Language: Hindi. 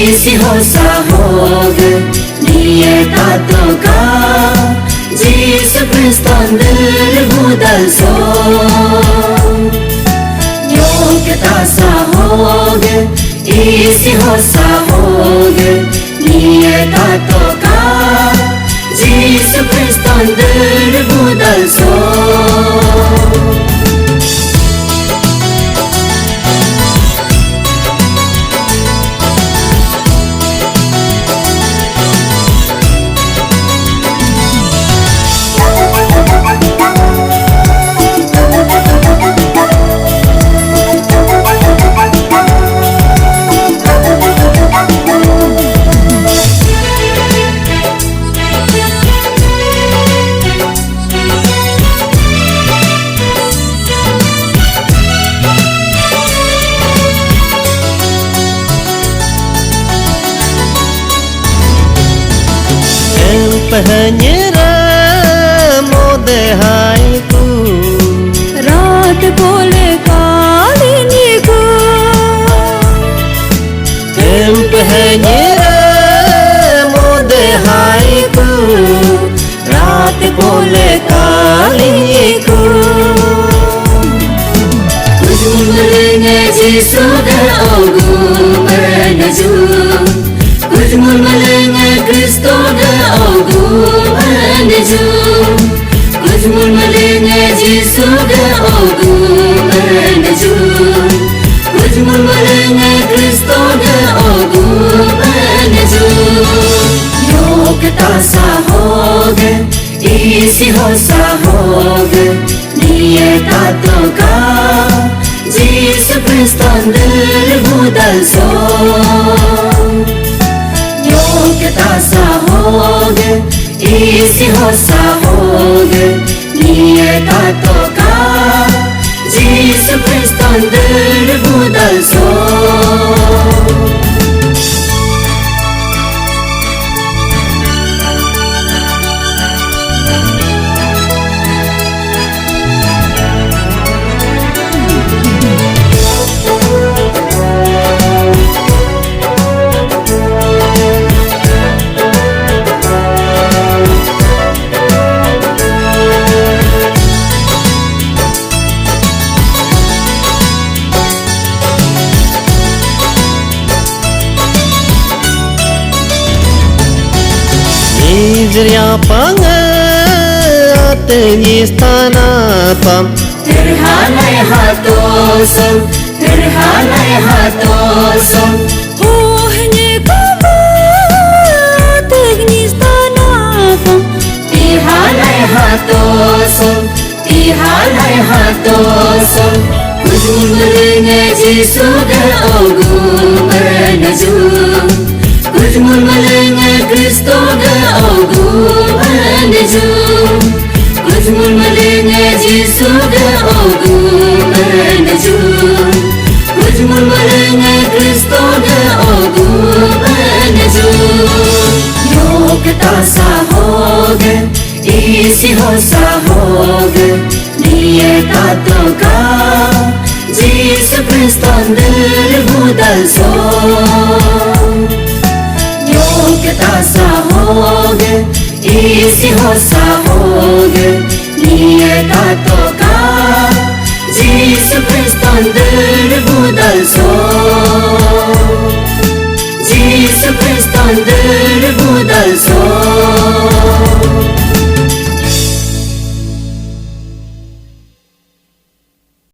इसी हो साहोग नियतातोका जीसु Kristus budal so योग्यता साहोग इसी हो साहोग नियतातोका जीसु Kristus budal so Penyera modehaiku रात बोले कालिनी को penyera modehaiku रात बोले कालिनी को कुछ मुलने जीसु दे ओगु मनजू कुछ मुलने क्रिस्तो दे ओगु मनजू कुछ मुलने जीसु दे ओगु मनजू कुछ मुलने क्रिस्तो दे ओगु मनजू योग्यता साहोग इसी हो साहोग नियतातोका जीसु Kristus budal so योग्यता साहोग इसी हो साहोग नियतातोका जीसु Kristus budal so Nijriya pangat nistanapam terhalai hatosam ohne kamat nistanapam terhalai hatosam kujmulne Jesu de ogu manaju कुछ मुलने क्रिस्तो दे ओगु मनजू कुछ मुलने जीसु दे ओगु मनजू कुछ मुलने क्रिस्तो दे ओगु मनजू योग्यता साहोग इसी हो साहोग नियतातोका जीसु Kristus budal so योग्यता साहोग इसी हो साहोग नियतातोका जीसु